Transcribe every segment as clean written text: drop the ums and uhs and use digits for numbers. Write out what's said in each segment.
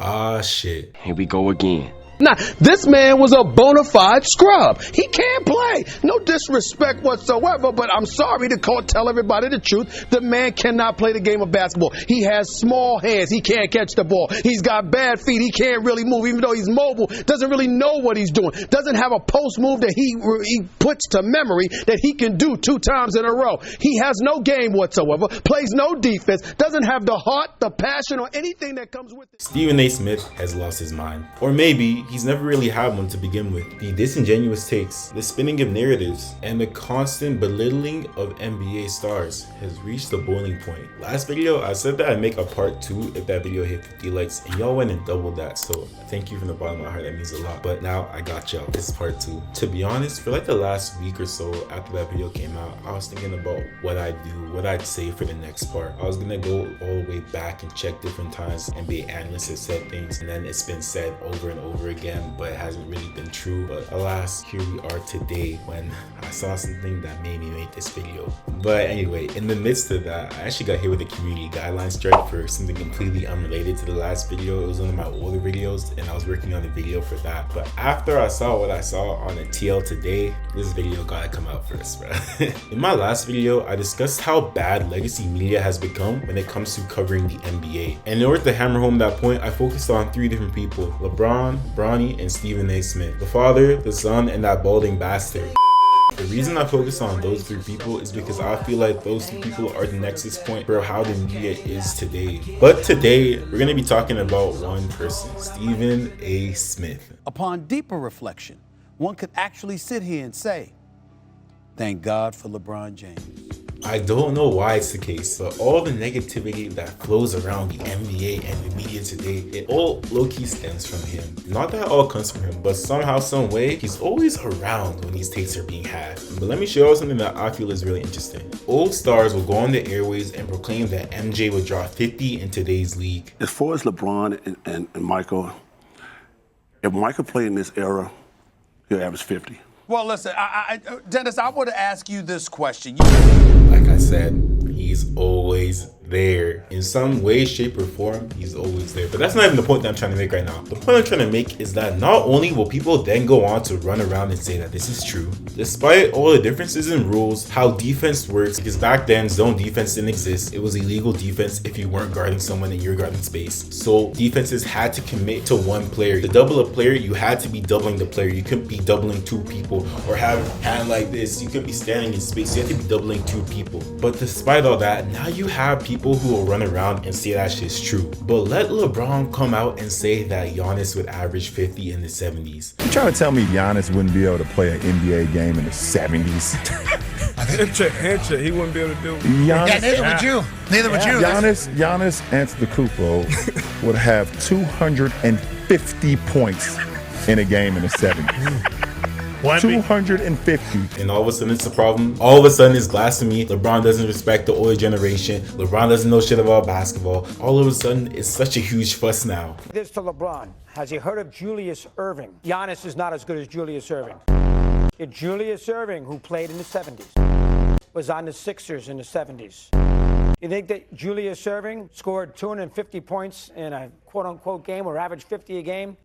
Ah, shit. Here we go again. Now, this man was a bona fide scrub. He can't play. No disrespect whatsoever, but I'm sorry to tell everybody the truth. The man cannot play the game of basketball. He has small hands. He can't catch the ball. He's got bad feet. He can't really move, even though he's mobile. Doesn't really know what he's doing. Doesn't have a post move that he puts to memory that he can do 2 times in a row. He has no game whatsoever. Plays no defense. Doesn't have the heart, the passion, or anything that comes with it. Stephen A. Smith has lost his mind. Or maybe he's never really had one to begin with. The disingenuous takes, the spinning of narratives, and the constant belittling of NBA stars has reached the boiling point. Last video, I said that I'd make a part 2 if that video hit 50 likes, and y'all went and doubled that, so thank you from the bottom of my heart, that means a lot. But now I got y'all, this is part 2. To be honest, for like the last week or so after that video came out, I was thinking about what I'd do, what I'd say for the next part. I was gonna go all the way back and check different times NBA analysts have said things, and then it's been said over and over again, but it hasn't really been true. But alas, here we are today when I saw something that made me make this video. But anyway, in the midst of that, I actually got hit with a community guideline strike for something completely unrelated to the last video. It was one of my older videos, and I was working on a video for that. But after I saw what I saw on the TL today, this video gotta come out first, bro. In my last video, I discussed how bad legacy media has become when it comes to covering the NBA. And in order to hammer home that point, I focused on 3 different people: LeBron, Bronny, and Stephen A. Smith. The father, the son, and that balding bastard. The reason I focus on those 3 people is because I feel like those 2 people are the nexus point for how the media is today. But today, we're going to be talking about one person, Stephen A. Smith. Upon deeper reflection, one could actually sit here and say, thank God for LeBron James. I don't know why it's the case, but all the negativity that flows around the NBA and the media today, it all low-key stems from him. Not that it all comes from him, but somehow, some way, he's always around when these takes are being had. But let me show you something that I feel is really interesting. Old stars will go on the airways and proclaim that MJ would draw 50 in today's league. As far as LeBron and Michael, if Michael played in this era, he'll average 50. Well, listen, Dennis, I want to ask you this question. Like I said, he's always there. In some way, shape, or form, he's always there. But that's not even the point that I'm trying to make right now. The point I'm trying to make is that not only will people then go on to run around and say that this is true, despite all the differences in rules, how defense works, because back then zone defense didn't exist. It was illegal defense if you weren't guarding someone in your guarding space. So defenses had to commit to one player. To double a player, you had to be doubling the player. You couldn't be doubling 2 people or have a hand like this. You couldn't be standing in space. You had to be doubling 2 people. But despite all that, now you have people who will run around and say that shit's true. But let LeBron come out and say that Giannis would average 50 in the 70s. You trying to tell me Giannis wouldn't be able to play an NBA game in the 70s? Handshake, he wouldn't be able to do it. Giannis, neither would you. Neither would you. Giannis Antetokounmpo would have 250 points in a game in the 70s. 250. And all of a sudden it's a problem. All of a sudden it's blasphemy. LeBron doesn't respect the older generation. LeBron doesn't know shit about basketball. All of a sudden it's such a huge fuss now. This to LeBron. Has he heard of Julius Erving? Giannis is not as good as Julius Erving. It's Julius Erving, who played in the 70s, was on the Sixers in the 70s. You think that Julius Erving scored 250 points in a quote-unquote game or averaged 50 a game?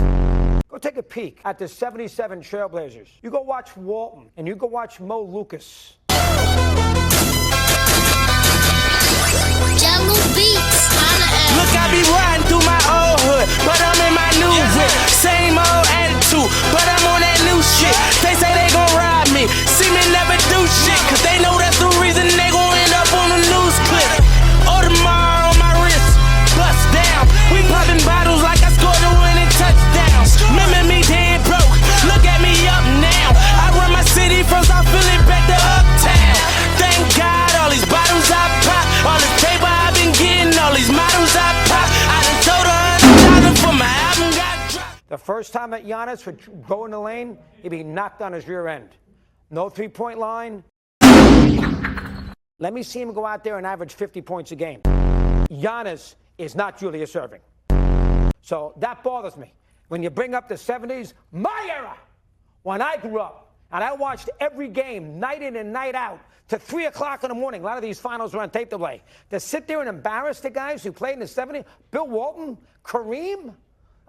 Go take a peek at the 77 Trailblazers. You go watch Walton, and you go watch Mo Lucas. Jello Beats. Look, I be riding through my old hood, but I'm in my new whip. Same old attitude, but I'm on that new shit. They say they gon' ride me, see me never do shit, cause they know that's the reason they gon' end up on the news clip. Audemars on my wrist, bust down. We popping bottles like I scored a winning touchdown. Remember me dead broke, look at me up now. I run my city from South Philly back to Uptown. Thank God all these bottles I pop, all this paper I've been getting, all these models I pop. I done told her $100 for my album got dropped. The first time that Giannis would go in the lane, he'd be knocked on his rear end. No three-point line. Let me see him go out there and average 50 points a game. Giannis is not Julius Erving. So that bothers me. When you bring up the 70s, my era, when I grew up, and I watched every game, night in and night out, to 3 o'clock in the morning. A lot of these finals were on tape delay. To sit there and embarrass the guys who played in the 70s, Bill Walton, Kareem,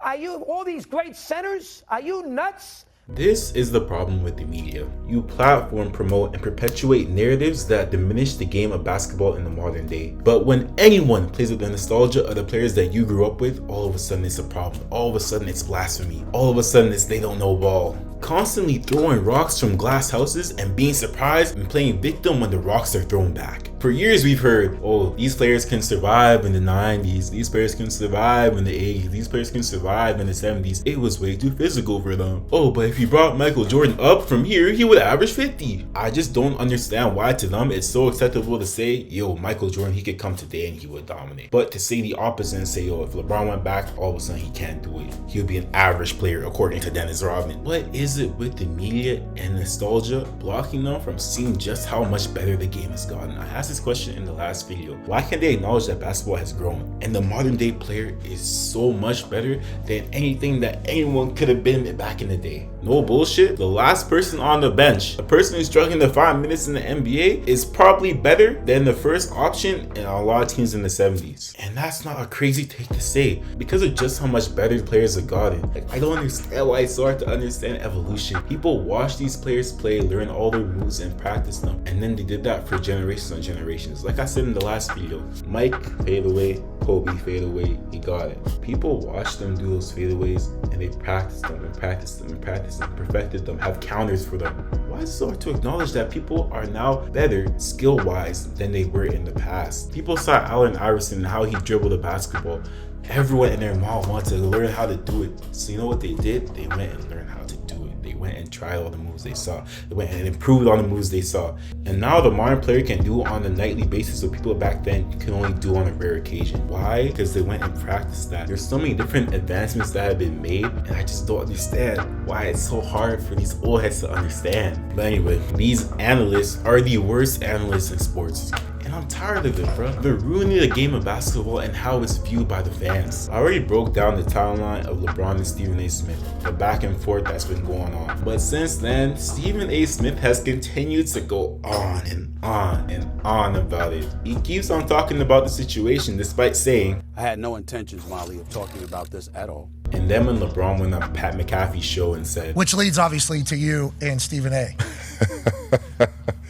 Are you all these great centers? Are you nuts? This is the problem with the media. You platform, promote, and perpetuate narratives that diminish the game of basketball in the modern day. But when anyone plays with the nostalgia of the players that you grew up with, all of a sudden it's a problem. All of a sudden it's blasphemy. All of a sudden it's they don't know ball. Constantly throwing rocks from glass houses and being surprised and playing victim when the rocks are thrown back. For years we've heard, oh, these players can survive in the 90s, these players can survive in the 80s, these players can survive in the 70s. It was way too physical for them. Oh, but if you brought Michael Jordan up from here, he would average 50. I just don't understand why to them it's so acceptable to say, yo, Michael Jordan, he could come today and he would dominate. But to say the opposite and say, yo, if LeBron went back, all of a sudden he can't do it. He would be an average player according to Dennis Rodman. What is it with the media and nostalgia blocking them from seeing just how much better the game has gotten? I asked this question in the last video. Why can't they acknowledge that basketball has grown and the modern day player is so much better than anything that anyone could have been back in the day? No bullshit. The last person on the bench, the person who's struggling to 5 minutes in the NBA, is probably better than the first option in a lot of teams in the 70s. And that's not a crazy take to say because of just how much better the players have gotten. Like, I don't understand why it's so hard to understand evolution. People watch these players play, learn all their moves and practice them, and then they did that for generations and generations. Like I said in the last video, Mike fade away, Kobe fade away, he got it. People watch them do those fadeaways and they practice them and practice them and practice them, perfected them, have counters for them. Why is it so hard to acknowledge that people are now better skill-wise than they were in the past? People saw Allen Iverson and how he dribbled the basketball. Everyone and their mom wanted to learn how to do it. So you know what they did? They went and learned how to do it. They went and tried all the moves they saw. They went and improved on the moves they saw. And now the modern player can do on a nightly basis what people back then could only do on a rare occasion. Why? Because they went and practiced that. There's so many different advancements that have been made, and I just don't understand why it's so hard for these old heads to understand. But anyway, these analysts are the worst analysts in sports. And I'm tired of it, bro. They're ruining the game of basketball and how it's viewed by the fans. I already broke down the timeline of LeBron and Stephen A. Smith, the back and forth that's been going on. But since then, Stephen A. Smith has continued to go on and on and on about it. He keeps on talking about the situation despite saying, I had no intentions, Molly, of talking about this at all. And then when LeBron went on Pat McAfee's show and said, which leads obviously to you and Stephen A.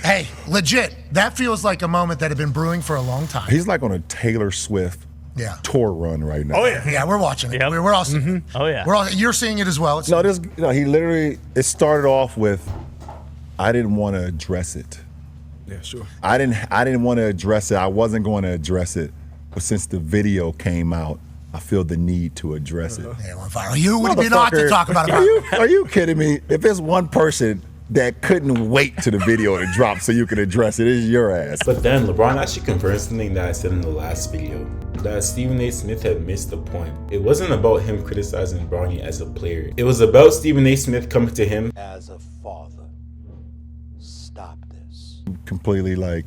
Hey, legit, that feels like a moment that had been brewing for a long time. He's like on a Taylor Swift tour run right now. Oh yeah, yeah, we're watching it. Yep. We're all seeing it. Oh yeah, you're seeing it as well. It's he literally, it started off with, I didn't want to address it. Yeah, sure. I didn't want to address it. I wasn't going to address it, but since the video came out, I feel the need to address it. Yeah, we're fine. You would be not to talk about it. Are you kidding me? If there's one person that couldn't wait to the video to drop so you can address it, is your ass. But then LeBron actually confirmed something that I said in the last video, that Stephen A. Smith had missed the point. It wasn't about him criticizing Bronny as a player. It was about Stephen A. Smith coming to him as a father. Stop this. Completely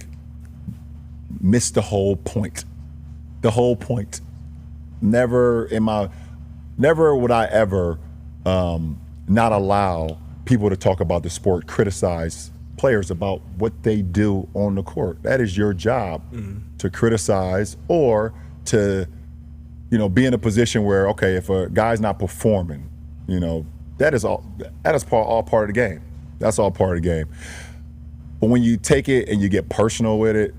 missed the whole point. The whole point. Never would I ever not allow people to talk about the sport, criticize players about what they do on the court. That is your job, to criticize or to, be in a position where, okay, if a guy's not performing, that is all part of the game. That's all part of the game. But when you take it and you get personal with it,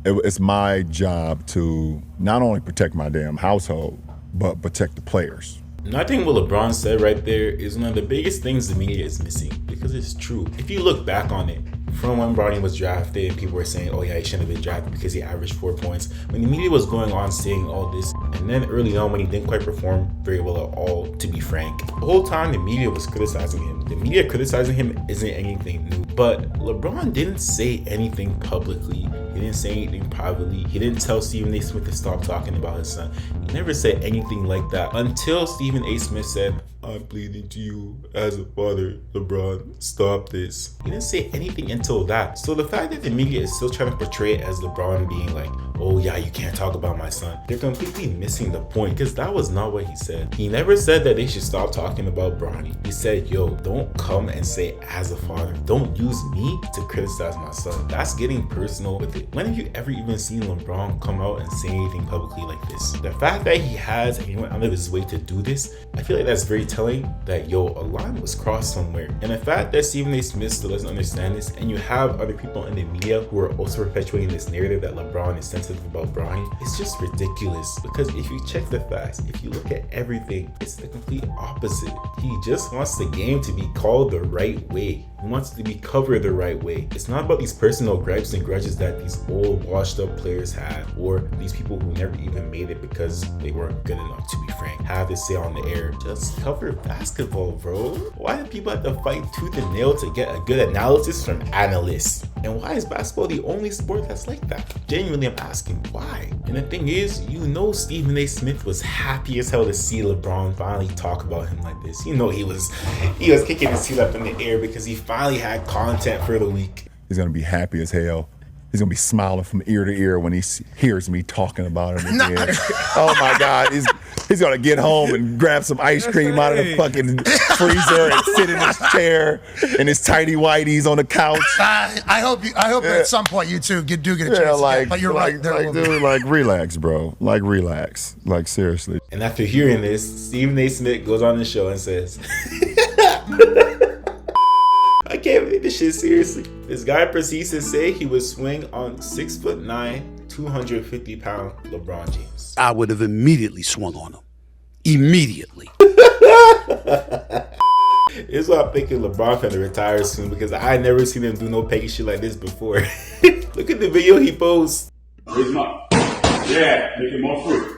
it's my job to not only protect my damn household, but protect the players. And I think what LeBron said right there is one of the biggest things the media is missing, because it's true. If you look back on it, from when Bronny was drafted and people were saying, oh yeah, he shouldn't have been drafted because he averaged 4 points, when the media was going on saying all this, and then early on when he didn't quite perform very well at all, to be frank, the whole time the media was criticizing him. The media criticizing him isn't anything new, but LeBron didn't say anything publicly. He didn't say anything privately. He didn't tell Stephen A. Smith to stop talking about his son. He never said anything like that until Stephen A. Smith said, I'm pleading to you as a father, LeBron, stop this. He didn't say anything until that. So the fact that the media is still trying to portray it as LeBron being like, oh yeah, you can't talk about my son. They're completely missing the point, because that was not what he said. He never said that they should stop talking about Bronny. He said, yo, don't come and say as a father, don't use me to criticize my son. That's getting personal with it. When have you ever even seen LeBron come out and say anything publicly like this? The fact that he has and he went out of his way to do this, I feel like that's very telling that, yo, a line was crossed somewhere. And the fact that Stephen A. Smith still doesn't understand this, and you have other people in the media who are also perpetuating this narrative that LeBron is sensitive about Bronny, it's just ridiculous. Because if you check the facts, if you look at everything, it's the complete opposite. He just wants the game to be called the right way. He wants it to be covered the right way. It's not about these personal gripes and grudges that these old washed up players have, or these people who never even made it because they weren't good enough, to be frank, have to say on the air. Just cover basketball, bro. Why do people have to fight tooth and nail to get a good analysis from analysts? And why is basketball the only sport that's like that? Genuinely, I'm asking why. And the thing is, you know, Stephen A. Smith was happy as hell to see LeBron finally talk about him like this. You know, he was kicking his feet up in the air because he finally had content for the week. He's gonna be happy as hell. He's gonna be smiling from ear to ear when he hears me talking about him again. Oh my God, he's gonna get home and grab some ice cream out of the fucking freezer and sit in his chair in his tighty whities on the couch. I hope at some point you two do get a chance. But you're right. Dude, relax, bro. Relax. Seriously. And after hearing this, Stephen A. Smith goes on the show and says, I can't take this shit seriously. This guy proceeds to say he would swing on 6'9", 250-pound LeBron James. I would have immediately swung on him. Immediately. This is why I'm thinking LeBron finna retire soon, because I never seen him do no petty shit like this before. Look at the video he posts. Raise him up. Yeah, make him more free.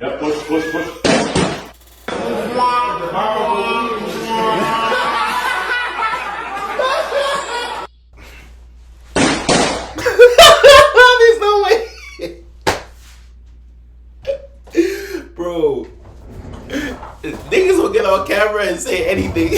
Yeah, push. There's no way. Bro, niggas will get on camera and say anything.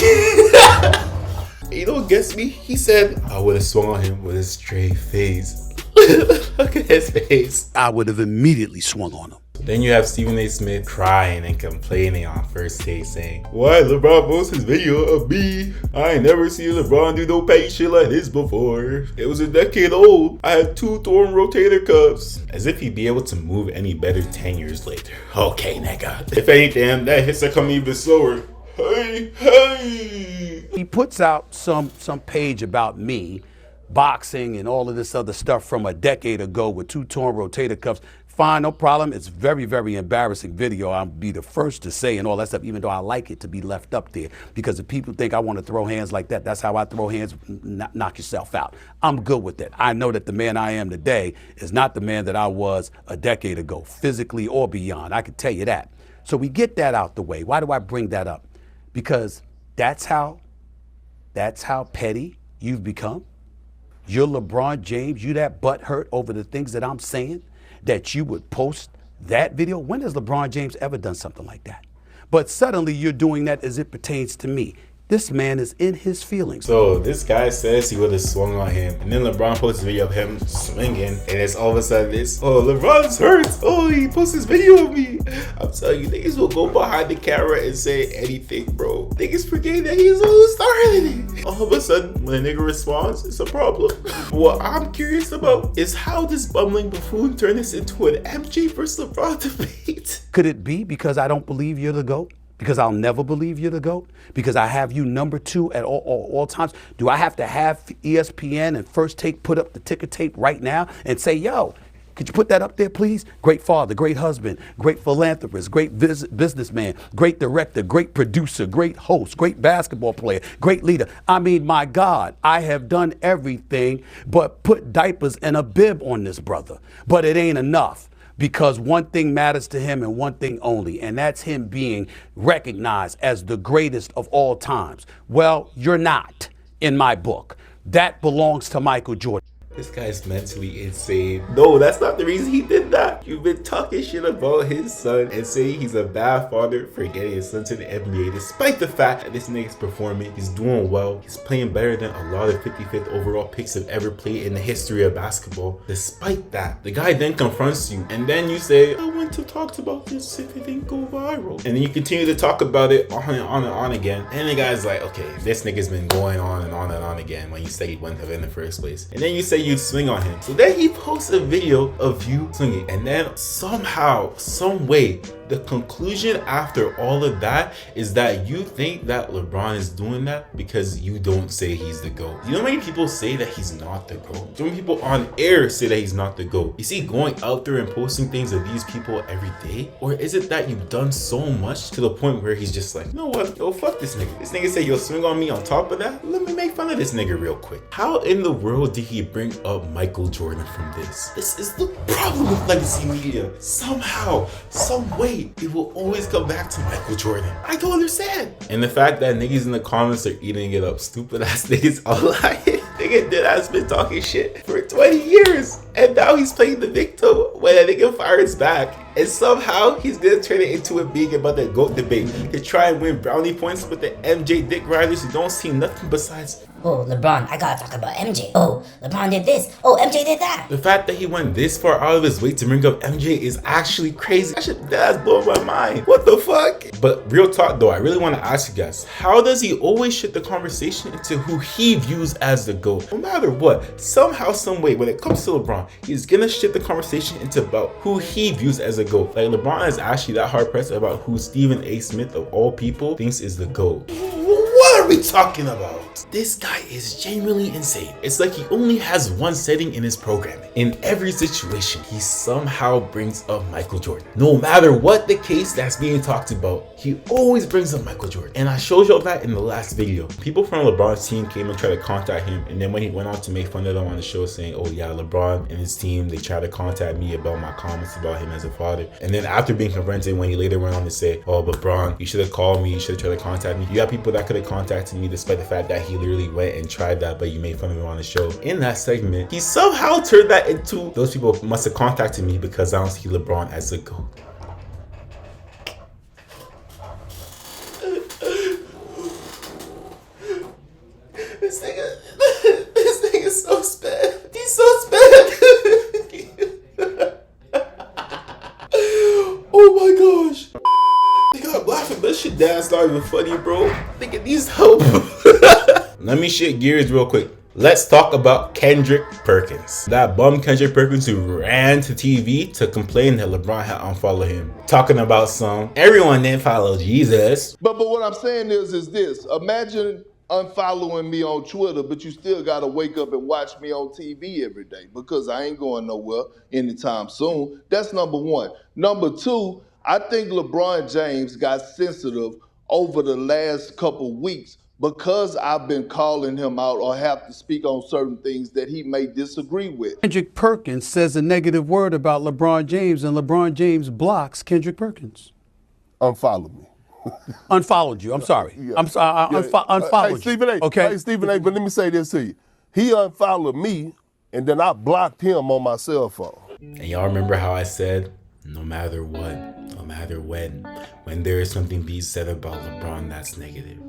You know what gets me? He said, I would have swung on him with a straight face. Look at his face. I would have immediately swung on him. Then you have Stephen A. Smith crying and complaining on First Take, saying, why LeBron posts his video of me? I ain't never seen LeBron do no petty shit like this before. It was a decade old. I had 2 torn rotator cuffs. As if he'd be able to move any better 10 years later. Okay, nigga. If anything, that hits are coming even slower. Hey. He puts out some page about me, boxing and all of this other stuff from a decade ago with 2 torn rotator cuffs. Fine, no problem. It's very, very embarrassing video. I'll be the first to say and all that stuff, even though I like it to be left up there. Because if people think I want to throw hands like that, that's how I throw hands, knock yourself out. I'm good with it. I know that the man I am today is not the man that I was a decade ago, physically or beyond. I can tell you that. So we get that out the way. Why do I bring that up? Because that's how petty you've become. You're LeBron James. You that butthurt over the things that I'm saying, that you would post that video? When has LeBron James ever done something like that? But suddenly you're doing that as it pertains to me. This man is in his feelings. So this guy says he would have swung on him, and then LeBron posts a video of him swinging, and it's all of a sudden this, oh, LeBron's hurt. Oh, he posts this video of me. I'm telling you, niggas will go behind the camera and say anything, bro. Niggas forget that he's the one who started it. All of a sudden, when a nigga responds, it's a problem. What I'm curious about is how this bumbling buffoon turned this into an MJ versus LeBron debate. Could it be because I don't believe you're the GOAT? Because I'll never believe you're the GOAT? Because I have you number 2 at all times? Do I have to have ESPN and First Take put up the ticker tape right now and say, yo, could you put that up there, please? Great father, great husband, great philanthropist, great businessman, great director, great producer, great host, great basketball player, great leader. I mean, my God, I have done everything but put diapers and a bib on this brother. But it ain't enough. Because one thing matters to him and one thing only, and that's him being recognized as the greatest of all times. Well, you're not in my book. That belongs to Michael Jordan. This guy's mentally insane. No, that's not the reason he did that. You've been talking shit about his son and saying he's a bad father for getting his son to the NBA, despite the fact that this nigga's performing. He's doing well. He's playing better than a lot of 55th overall picks have ever played in the history of basketball. Despite that, the guy then confronts you, and then you say, I went to talk about this if it didn't go viral. And then you continue to talk about it on and on and on again. And the guy's like, okay, this nigga's been going on and on and on again when you say he went in the first place. And then you say you'd swing on him. So then he posts a video of you swinging. And then somehow, some way, the conclusion after all of that is that you think that LeBron is doing that because you don't say he's the GOAT. You know how many people say that he's not the GOAT? So many people on air say that he's not the GOAT. Is he going out there and posting things of these people every day? Or is it that you've done so much to the point where he's just like, you know what? Yo, fuck this nigga. This nigga said you'll swing on me. On top of that, let me make fun of this nigga real quick. How in the world did he bring up Michael Jordan from this? This is the problem with legacy media. Somehow, some way, it will always come back to Michael Jordan. I don't understand. And the fact that niggas in the comments are eating it up, stupid ass niggas online. Nigga dead ass been talking shit for 20 years. And now he's playing the victim when a nigga fires back. And somehow he's gonna turn it into a being about the GOAT debate to try and win brownie points with the MJ dick riders who don't see nothing besides, oh, LeBron, I gotta talk about MJ. Oh, LeBron did this. Oh, MJ did that. The fact that he went this far out of his way to bring up MJ is actually crazy. That's blowing my mind. What the fuck? But real talk though, I really want to ask you guys, how does he always shift the conversation into who he views as the GOAT? No matter what, somehow, some way, when it comes to LeBron, he's gonna shift the conversation into about who he views as a GOAT. Like LeBron is actually that hard pressed about who Stephen A. Smith of all people thinks is the GOAT. What are we talking about? This guy is genuinely insane. It's like he only has one setting in his programming. In every situation, he somehow brings up Michael Jordan. No matter what the case that's being talked about, he always brings up Michael Jordan. And I showed y'all that in the last video. People from LeBron's team came and tried to contact him, and then when he went on to make fun of them on the show saying, oh yeah, LeBron and his team, they tried to contact me about my comments about him as a father. And then after being confronted, when he later went on to say, oh, but LeBron, you should have called me, you should have tried to contact me. You got people that could have contacted me despite the fact that he literally went and tried that, but you made fun of him on the show. In that segment, he somehow turned that into, those people must have contacted me because I don't see LeBron as a GOAT. This nigga's so sped. He's so sped. Oh my gosh. Nigga, I'm laughing, but this shit that's not even funny, bro. Nigga needs help. Let me shift gears real quick. Let's talk about Kendrick Perkins. That bum Kendrick Perkins who ran to TV to complain that LeBron had unfollowed him. Talking about everyone didn't follow Jesus. But what I'm saying is this. Imagine unfollowing me on Twitter, but you still gotta wake up and watch me on TV every day because I ain't going nowhere anytime soon. That's number one. Number two, I think LeBron James got sensitive over the last couple weeks because I've been calling him out or have to speak on certain things that he may disagree with. Kendrick Perkins says a negative word about LeBron James, and LeBron James blocks Kendrick Perkins. Unfollow me. Unfollowed you. I'm sorry. Yeah. I'm sorry. Unfollowed you. Stephen A. Okay. Hey, Stephen A. But let me say this to you. He unfollowed me, and then I blocked him on my cell phone. And y'all remember how I said, no matter what, no matter when there is something being said about LeBron that's negative,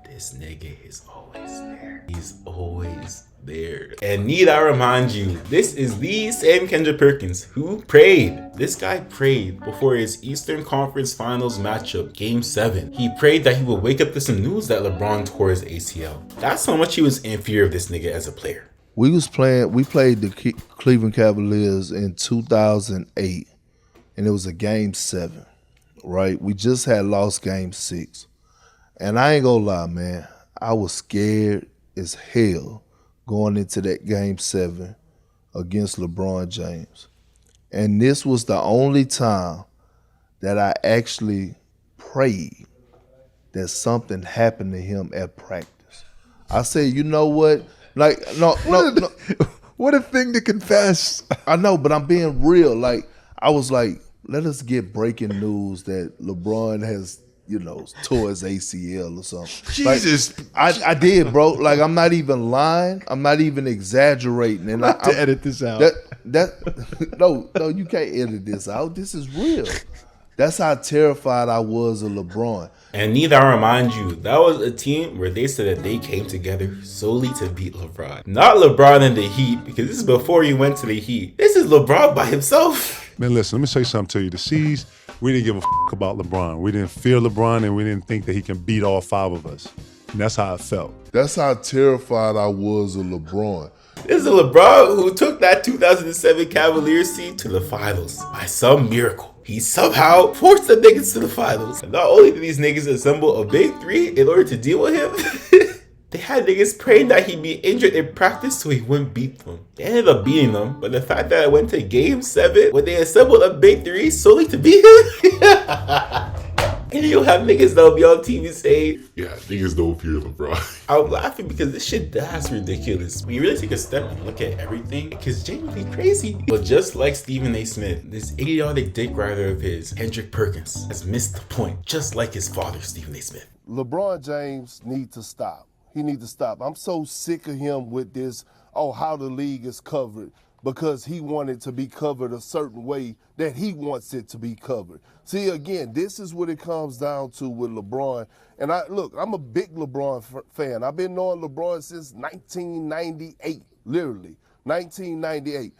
this nigga is always there. He's always there. And need I remind you, this is the same Kendrick Perkins who prayed. This guy prayed before his Eastern Conference Finals matchup, Game 7. He prayed that he would wake up to some news that LeBron tore his ACL. That's how much he was in fear of this nigga as a player. We played the Cleveland Cavaliers in 2008, and it was a Game 7, right? We just had lost Game 6. And I ain't gonna lie, man, I was scared as hell going into that Game 7 against LeBron James. And this was the only time that I actually prayed that something happened to him at practice. I said, you know what? Like, no. What a thing to confess. I know, but I'm being real. Like, I was like, let us get breaking news that LeBron has tore his ACL or something. Jesus. Like, I did, bro. Like, I'm not even lying. I'm not even exaggerating. And I have to edit this out. No, you can't edit this out. This is real. That's how terrified I was of LeBron. And need I remind you, that was a team where they said that they came together solely to beat LeBron. Not LeBron and the Heat, because this is before he went to the Heat. This is LeBron by himself. Man, listen, let me say something to you. The C's, we didn't give a about LeBron. We didn't fear LeBron, and we didn't think that he can beat all 5 of us. And that's how it felt. That's how terrified I was of LeBron. This is LeBron who took that 2007 Cavaliers team to the finals by some miracle. He somehow forced the niggas to the finals. And not only did these niggas assemble a big 3 in order to deal with him, they had niggas praying that he'd be injured in practice so he wouldn't beat them. They ended up beating them, but the fact that I went to game 7 when they assembled a big 3 solely to beat him. And you'll have niggas that'll be on TV saying, yeah, niggas don't fear LeBron. I'm laughing because this shit, that's ridiculous. When you really take a step and look at everything, it's genuinely crazy. But just like Stephen A. Smith, this idiotic dick rider of his, Kendrick Perkins, has missed the point, just like his father, Stephen A. Smith. LeBron James needs to stop. He needs to stop. I'm so sick of him with this, how the league is covered, because he wanted to be covered a certain way that he wants it to be covered. See, again, this is what it comes down to with LeBron. And I'm a big LeBron fan. I've been knowing LeBron since 1998, literally, 1998.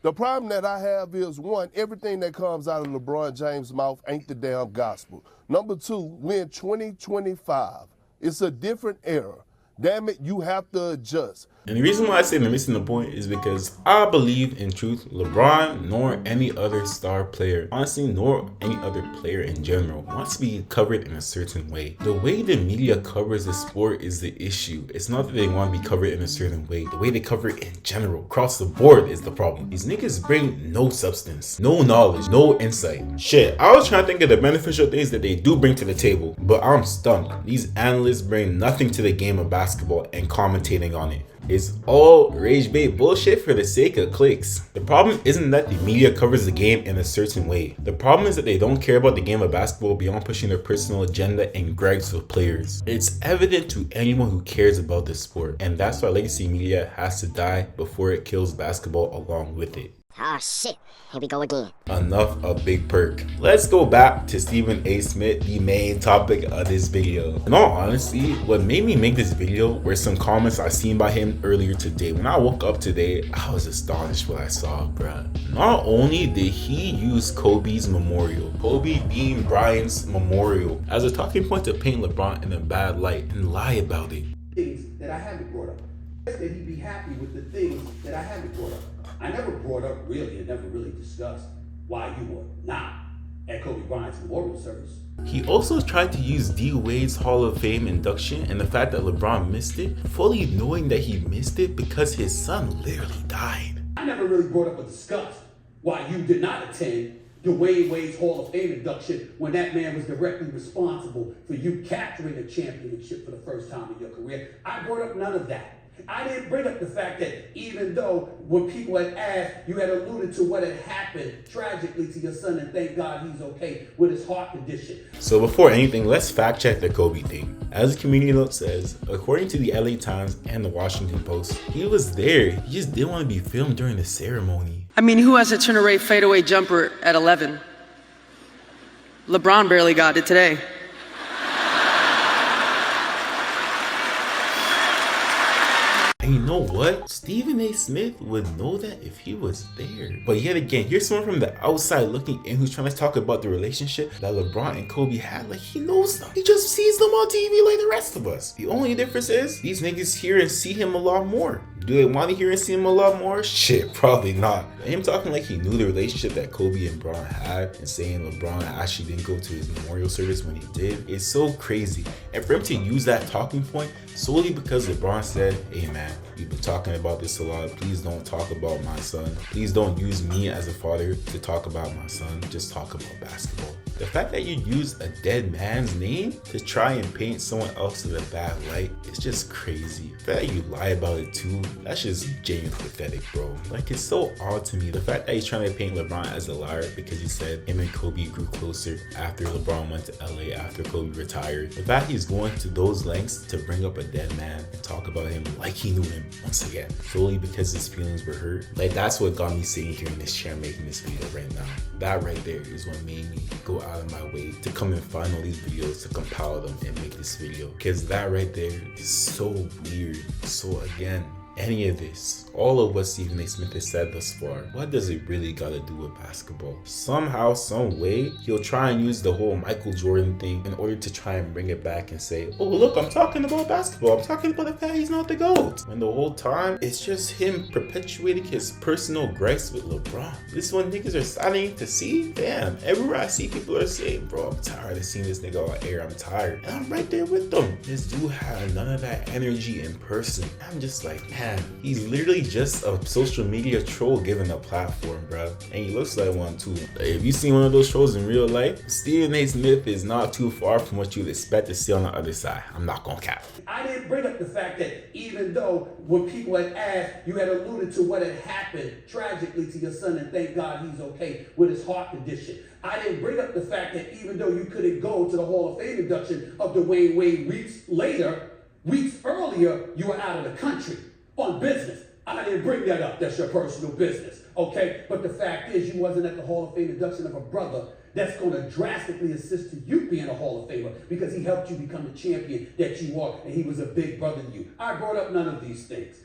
The problem that I have is, one, everything that comes out of LeBron James' mouth ain't the damn gospel. Number 2, we're in 2025. It's a different era. Damn it, you have to adjust. And the reason why I say they're missing the point is because I believe in truth, LeBron nor any other star player, honestly, nor any other player in general, wants to be covered in a certain way. The way the media covers the sport is the issue. It's not that they want to be covered in a certain way. The way they cover it in general, across the board, is the problem. These niggas bring no substance, no knowledge, no insight. Shit, I was trying to think of the beneficial things that they do bring to the table, but I'm stunned. These analysts bring nothing to the game of basketball and commentating on it. It's all rage bait bullshit for the sake of clicks. The problem isn't that the media covers the game in a certain way. The problem is that they don't care about the game of basketball beyond pushing their personal agenda and gripes with players. It's evident to anyone who cares about this sport, and that's why legacy media has to die before it kills basketball along with it. Ah, shit. Here we go again. Enough of Big Perk. Let's go back to Stephen A. Smith, the main topic of this video. In all honesty, what made me make this video were some comments I seen by him earlier today. When I woke up today, I was astonished what I saw, bruh. Not only did he use Kobe's memorial, Kobe being Bryant's memorial, as a talking point to paint LeBron in a bad light and lie about it. Things that I haven't brought up. That he'd be happy with the things that I haven't brought up. I never brought up and never really discussed why you were not at Kobe Bryant's memorial service. He also tried to use D Wade's Hall of Fame induction and the fact that LeBron missed it, fully knowing that he missed it because his son literally died. I never really brought up or discussed why you did not attend Dwayne Wade's Hall of Fame induction when that man was directly responsible for you capturing a championship for the first time in your career. I brought up none of that. I didn't bring up the fact that even though when people had asked, you had alluded to what had happened tragically to your son, and thank God he's okay with his heart condition. So before anything, let's fact check the Kobe thing. As the community note says, according to the LA Times and the Washington Post, he was there. He just didn't want to be filmed during the ceremony. I mean, who has a turn-away fadeaway jumper at 11? LeBron barely got it today. And you know what? Stephen A. Smith would know that if he was there. But yet again, here's someone from the outside looking in who's trying to talk about the relationship that LeBron and Kobe had. Like, he knows them. He just sees them on TV like the rest of us. The only difference is these niggas hear and see him a lot more. Do they want to hear and see him a lot more? Shit, probably not. Him talking like he knew the relationship that Kobe and LeBron had and saying LeBron actually didn't go to his memorial service when he did is so crazy. And for him to use that talking point solely because LeBron said, hey man, we've been talking about this a lot. Please don't talk about my son. Please don't use me as a father to talk about my son. Just talk about basketball. The fact that you use a dead man's name to try and paint someone else in a bad light is just crazy. The fact that you lie about it too, that's just genuinely pathetic, bro. Like, it's so odd to me. The fact that he's trying to paint LeBron as a liar because he said him and Kobe grew closer after LeBron went to LA after Kobe retired. The fact he's going to those lengths to bring up a dead man and talk about him like he knew him once again, solely because his feelings were hurt. Like, that's what got me sitting here in this chair making this video right now. That right there is what made me go out of my way to come and find all these videos, to compile them and make this video. Because that right there is so weird. So again, any of this, all of what Stephen A. Smith has said thus far, what does it really got to do with basketball? Somehow, some way, he'll try and use the whole Michael Jordan thing in order to try and bring it back and say, oh look, I'm talking about basketball, I'm talking about the fact he's not the GOAT. When the whole time, it's just him perpetuating his personal gripes with LeBron. This is when niggas are starting to see, damn, everywhere I see people are saying, bro, I'm tired of seeing this nigga on air, I'm tired. And I'm right there with them. This dude had none of that energy in person. I'm just like, man, he's literally just a social media troll given a platform, bro. And he looks like one too. If you seen one of those trolls in real life, Stephen A. Smith is not too far from what you'd expect to see on the other side. I'm not gonna cap. I didn't bring up the fact that even though when people had asked, you had alluded to what had happened tragically to your son, and thank God he's okay with his heart condition. I didn't bring up the fact that even though you couldn't go to the Hall of Fame induction of Dwayne Wade weeks earlier, you were out of the country on business. I didn't bring that up. That's your personal business, okay? But the fact is, you wasn't at the Hall of Fame induction of a brother that's going to drastically assist to you being a Hall of Famer because he helped you become the champion that you are, and he was a big brother to you. I brought up none of these things.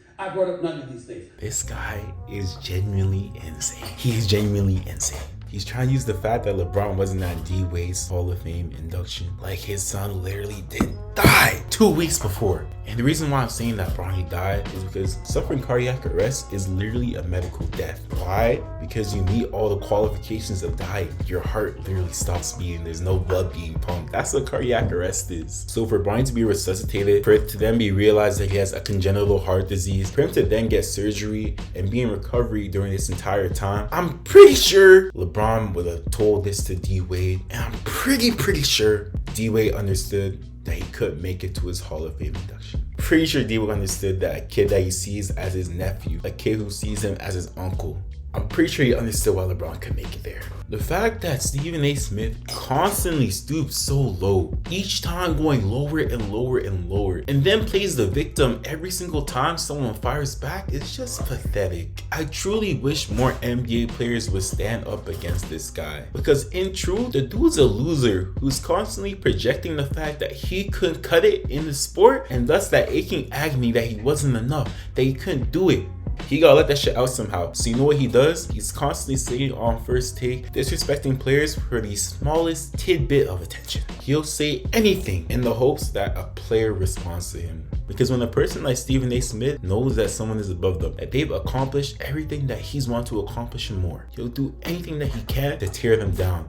This guy is genuinely insane. He's genuinely insane. He's trying to use the fact that LeBron wasn't at D-Wade's Hall of Fame induction like his son literally did die 2 weeks before. And the reason why I'm saying that Bronny died is because suffering cardiac arrest is literally a medical death. Why? Because you meet all the qualifications of dying. Your heart literally stops beating. There's no blood being pumped. That's what cardiac arrest is. So for Bronny to be resuscitated, for it to then be realized that he has a congenital heart disease, for him to then get surgery and be in recovery during this entire time, I'm pretty sure LeBron would have told this to D-Wade, and I'm pretty sure D-Wade understood that he couldn't make it to his Hall of Fame induction. Pretty sure D-Wade understood that a kid that he sees as his nephew, a kid who sees him as his uncle, I'm pretty sure he understood why LeBron could make it there. The fact that Stephen A. Smith constantly stoops so low, each time going lower and lower and lower, and then plays the victim every single time someone fires back, is just pathetic. I truly wish more NBA players would stand up against this guy, because in truth, the dude's a loser who's constantly projecting the fact that he couldn't cut it in the sport, and thus that aching agony that he wasn't enough, that he couldn't do it. He gotta let that shit out somehow. So you know what he does? He's constantly sitting on First Take, disrespecting players for the smallest tidbit of attention. He'll say anything in the hopes that a player responds to him. Because when a person like Stephen A. Smith knows that someone is above them, that they've accomplished everything that he's wanted to accomplish and more, he'll do anything that he can to tear them down.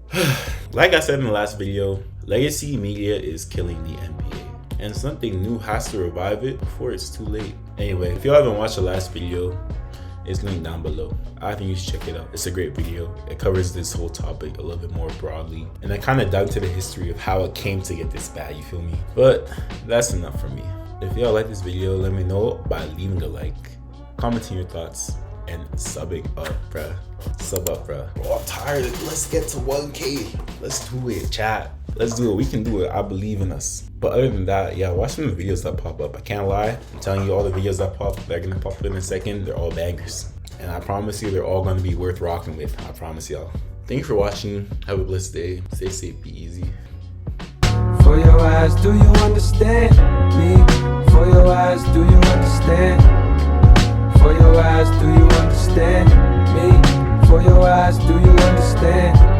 Like I said in the last video, legacy media is killing the NBA. And something new has to revive it before it's too late. Anyway, if you haven't watched the last video, it's linked down below. I think you should check it out. It's a great video. It covers this whole topic a little bit more broadly. And I kind of dive into the history of how it came to get this bad, you feel me? But that's enough for me. If y'all like this video, let me know by leaving a like, commenting your thoughts, and subbing up, bruh. Sub up, bruh. Oh, I'm tired. Let's get to 1K. Let's do it, chat. Let's do it. We can do it. I believe in us. But other than that, yeah, watch some of the videos that pop up. I can't lie. I'm telling you, all the videos that pop up, they're gonna pop up in a second. They're all bangers. And I promise you, they're all gonna be worth rocking with. I promise y'all. Thank you for watching. Have a blessed day. Stay safe, be easy. For your eyes, do you understand me? For your eyes, do you understand? For your eyes, do you understand me? For your eyes, do you understand?